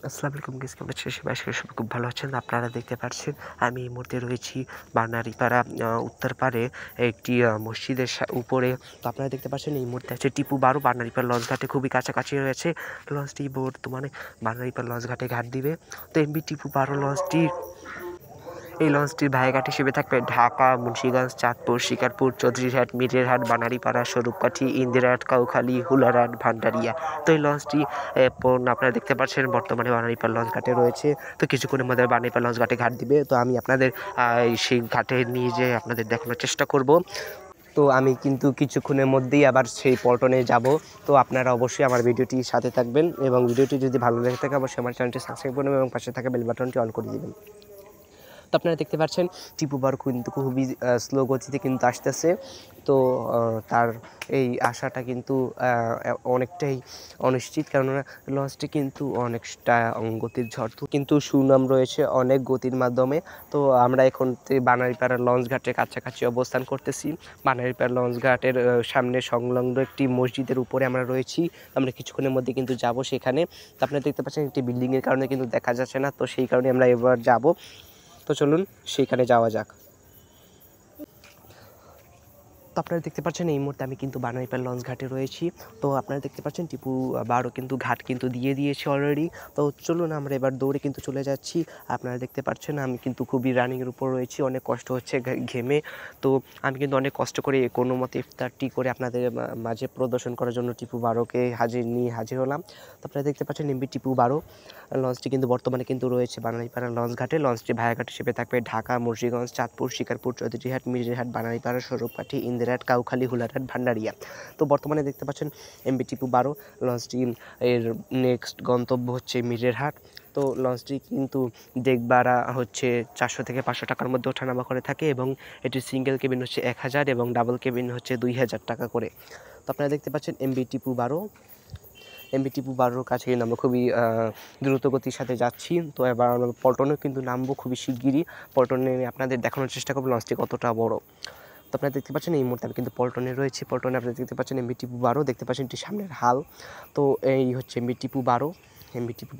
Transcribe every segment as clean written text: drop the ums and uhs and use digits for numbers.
আসসালামু আলাইকুম গাইস, কেমন আছেন সবাই? আশা করি সবাই খুব ভালো আছেন। আপনারা দেখতে পাচ্ছেন আমি এই মুহূর্তে রয়েছি বানারীপাড়া উত্তর পাড়ে একটি মসজিদের উপরে। তো আপনারা দেখতে পাচ্ছেন এই মুহূর্তে আছে টিপু 12 বানারীপাড়া লঞ্চঘাটে খুবই কাছাকাছি রয়েছে। লঞ্চটি বর্তমানে বানারীপাড়া লঞ্চঘাটে ঘাট দিবে। তো এমবি টিপু 12 এই লঞ্চটির ভাড়াঘাট হিসেবে থাকবে ঢাকা, মুন্সিগঞ্জ, চাঁদপুর, শিকারপুর, চৌধুরীহাট, মিরেরহাট, বানারীপাড়া, স্বরূপকাঠি, ইন্দিরাহাট, কাউখালী, হুলারহাট, ভান্ডারিয়া। তো এই লঞ্চটি আপনারা দেখতে পাচ্ছেন বর্তমানে বানারীপাড়া লঞ্চ ঘাটে রয়েছে। তো কিছুক্ষণের মধ্যে বানারীপাড়া লঞ্চ ঘাটে ঘাট দিবে। তো আমি আপনাদের সেই ঘাটে নিয়ে যেয়ে আপনাদের দেখানোর চেষ্টা করব। তো আমি কিন্তু কিছুক্ষণের মধ্যেই আবার সেই পল্টনে যাব। তো আপনারা অবশ্যই আমার ভিডিওটির সাথে থাকবেন এবং ভিডিওটি যদি ভালো লেগে থাকে অবশ্যই আমার চ্যানেলটি সাবস্ক্রাইব করবেন এবং পাশে থাকা বেল বাটনটি অন করে দেবেন। তো আপনারা দেখতে পাচ্ছেন টিপু 12 কিন্তু খুবই স্লো গতিতে কিন্তু আসতেছে। তো তার এই আশাটা কিন্তু অনেকটাই অনিশ্চিত, কেননা লঞ্চটি কিন্তু অনেকটা গতির ঝড় কিন্তু সুনাম রয়েছে অনেক গতির মাধ্যমে। তো আমরা এখন বানারীপাড়া লঞ্চ ঘাটের কাছাকাছি অবস্থান করতেছি। বানারীপাড়া লঞ্চ ঘাটের সামনে সংলগ্ন একটি মসজিদের উপরে আমরা রয়েছি। আমরা কিছুক্ষণের মধ্যে কিন্তু যাব সেখানে। তো আপনারা দেখতে পাচ্ছেন একটি বিল্ডিংয়ের কারণে কিন্তু দেখা যাচ্ছে না, তো সেই কারণে আমরা এবার যাব। তো চলুন সেইখানে যাওয়া যাক। তো আপনারা দেখতে পাচ্ছেন এই মুহূর্তে আমি কিন্তু বানারীপাড়া লঞ্চ ঘাটে রয়েছি। তো আপনারা দেখতে পাচ্ছেন টিপু 12 কিন্তু ঘাট কিন্তু দিয়ে দিয়েছে অলরেডি। তো চলুন আমরা এবার দৌড়ে কিন্তু চলে যাচ্ছি। আপনারা দেখতে পাচ্ছেন আমি কিন্তু খুবই রানিংয়ের উপর রয়েছি, অনেক কষ্ট হচ্ছে ঘেমে। তো আমি কিন্তু অনেক কষ্ট করে কোনো মতে ইফতারটি করে আপনাদের মাঝে প্রদর্শন করার জন্য টিপু 12কে হাজির হলাম। তো আপনারা দেখতে পাচ্ছেন এমবি টিপু 12 লঞ্চটি কিন্তু বর্তমানে কিন্তু রয়েছে বানারীপাড়া লঞ্চ ঘাটে। লঞ্চটি ভাড়াঘাট হিসেবে থাকবে ঢাকা, মুন্সিগঞ্জ, চাঁদপুর, শিকারপুর, চৌধুরীহাট, মিরহাট, বানারীপাড়া, স্বরূপকাঠি, ইন্দিরাহাট, কাউখালী, হুলারহাট, ভান্ডারিয়া। তো বর্তমানে দেখতে পাচ্ছেন এমবি টিপু 12 লঞ্চটি এর নেক্সট গন্তব্য হচ্ছে মিরহাট। তো লঞ্চটি কিন্তু ডেক ভাড়া হচ্ছে 400 থেকে 500 টাকার মধ্যে ওঠানামা করে থাকে এবং এটি সিঙ্গেল কেবিন হচ্ছে 1000 এবং ডাবল কেবিন হচ্ছে 2000 টাকা করে। তো আপনারা দেখতে পাচ্ছেন এমবি টিপু 12 কাছে কিন্তু আমরা খুবই দ্রুত গতির সাথে যাচ্ছি। তো এবার আমরা পল্টনেও কিন্তু নামবো খুবই শিগগিরই। পল্টনে আপনাদের দেখানোর চেষ্টা করবো লঞ্চটি কতটা বড়। তো আপনারা দেখতে পাচ্ছেন এই মুহূর্তে আমি কিন্তু পল্টনে রয়েছি। পল্টনে আপনারা দেখতে পাচ্ছেন এমবি টিপু 12, দেখতে পাচ্ছেন এটি সামনের হাল। তো এই হচ্ছে এমবি টিপু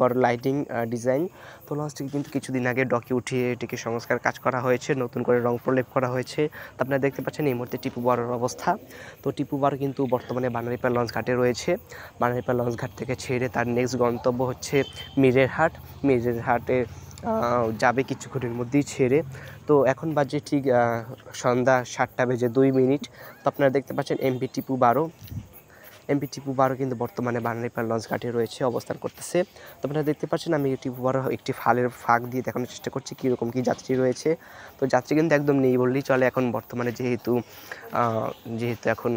12 লাইটিং ডিজাইন। তো লঞ্চটিকে কিন্তু কিছুদিন আগে ডকে উঠিয়ে এটিকে সংস্কার কাজ করা হয়েছে, নতুন করে রং প্রলেপ করা হয়েছে। তো আপনারা দেখতে পাচ্ছেন এই মুহূর্তে টিপু 12 অবস্থা। তো টিপু 12 কিন্তু বর্তমানে বানারীপাড়া লঞ্চ ঘাটে রয়েছে। বানারীপাড়া লঞ্চ ঘাট থেকে ছেড়ে তার নেক্সট গন্তব্য হচ্ছে মিরেরহাটে যাবে কিছুক্ষণের মধ্যেই ছেড়ে। তো এখন বাজে ঠিক সন্ধ্যা 7:02। তো আপনারা দেখতে পাচ্ছেন এমবি টিপু 12 কিন্তু বর্তমানে বানারীপাড়া লঞ্চ ঘাটে রয়েছে, অবস্থান করতেছে। তো আপনারা দেখতে পাচ্ছেন আমি টিপু 12 একটি ফালের ফাঁক দিয়ে দেখানোর চেষ্টা করছি কীরকম কী যাত্রী রয়েছে। তো যাত্রী কিন্তু একদম নেই বললেই চলে এখন বর্তমানে, যেহেতু এখন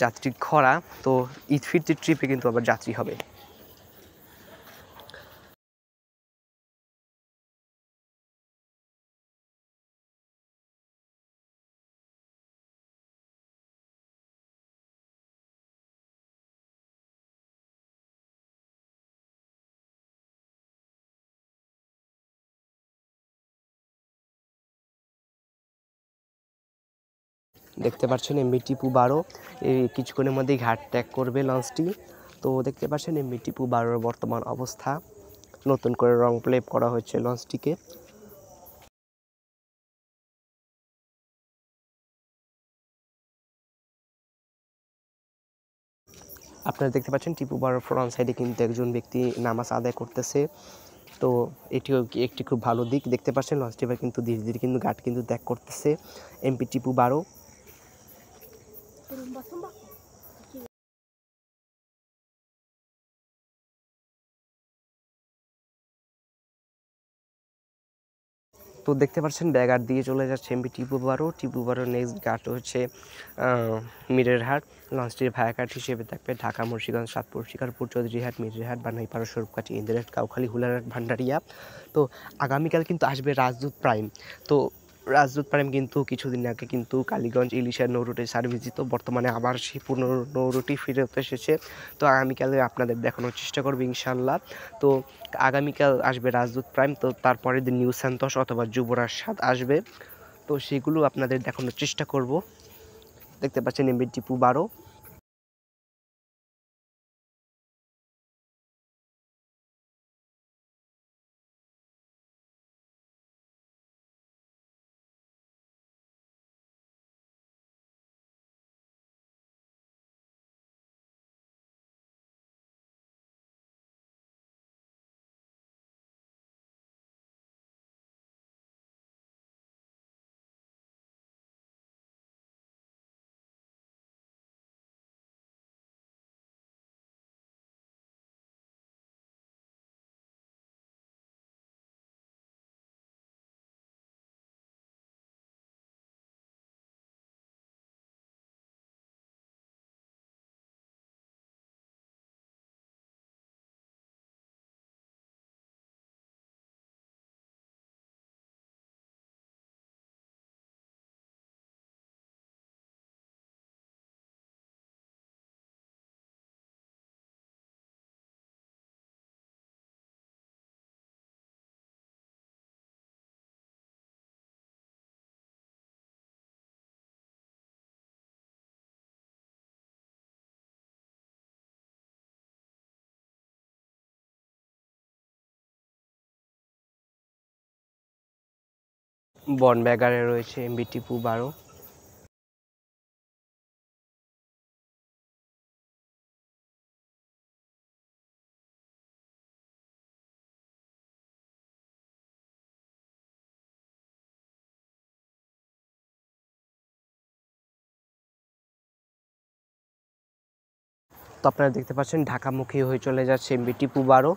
যাত্রী খরা। তো ঈদ ফিরতির ট্রিপে কিন্তু আবার যাত্রী হবে। দেখতে পাচ্ছেন এমবি টিপু 12 এই কিছুক্ষণের মধ্যেই ঘাট ত্যাগ করবে লঞ্চটি। তো দেখতে পাচ্ছেন এমবি টিপু 12 বর্তমান অবস্থা, নতুন করে রং প্লেপ করা হয়েছে লঞ্চটিকে। আপনারা দেখতে পাচ্ছেন টিপু 12 ফ্রন্ট সাইডে কিন্তু একজন ব্যক্তি নামাজ আদায় করতেছে। তো এটিও একটি খুব ভালো দিক। দেখতে পাচ্ছেন লঞ্চটি এবার কিন্তু ধীরে ধীরে কিন্তু ঘাট কিন্তু ত্যাগ করতেছে এমবি টিপু 12। তো দেখতে পাচ্ছেন ব্যাঘাট দিয়ে চলে যাচ্ছে এমবি টিপু 12 নেক্সট ঘাট হচ্ছে মিরেরহাট। লঞ্চটির ভাড়াঘাট হিসেবে থাকবে ঢাকা, মুন্সিগঞ্জ, চাঁদপুর, শিকারপুর, চৌধুরীহাট, মিরহাট, বানারীপাড়া, স্বরূপকাঠি, ইন্দিরাহাট, কাউখালী, হুলারহাট, ভান্ডারিয়া। তো আগামীকাল কিন্তু আসবে রাজদূত প্রাইম। তো রাজদূত প্রাইম কিন্তু কিছুদিন আগে কিন্তু কালীগঞ্জ ইলিশা নৌরুটে সার্ভিস দিত, বর্তমানে আবার সেই পুনঃ নৌরুটি ফিরত এসেছে। তো আগামীকালে আপনাদের দেখানোর চেষ্টা করবো ইনশাল্লাহ। তো আগামীকাল আসবে রাজদূত প্রাইম। তো তারপরের দিন নিউ সান্তোস অথবা যুবরাজ 7 আসবে। তো সেগুলো আপনাদের দেখানোর চেষ্টা করব। দেখতে পাচ্ছেন এমবি টিপু 12। বনব্যাগারে রয়েছে এমবি টিপু 12। তো আপনারা দেখতে পাচ্ছেন ঢাকামুখী হয়ে চলে যাচ্ছে এমবি টিপু 12।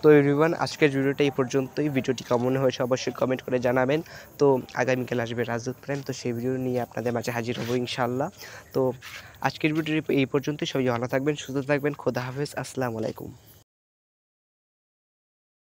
তো এভরিওয়ান, আজকের ভিডিওটা এই পর্যন্তই। ভিডিওটি কেমন হয়েছে অবশ্যই কমেন্ট করে জানাবেন। তো আগামীকাল আসবে রাজদূত প্রেম, তো সেই ভিডিও নিয়ে আপনাদের মাঝে হাজির হবো ইনশাআল্লাহ। তো আজকের ভিডিওটি এই পর্যন্তই। সবাই ভালো থাকবেন, সুস্থ থাকবেন। খোদা হাফেজ, আসসালামু আলাইকুম।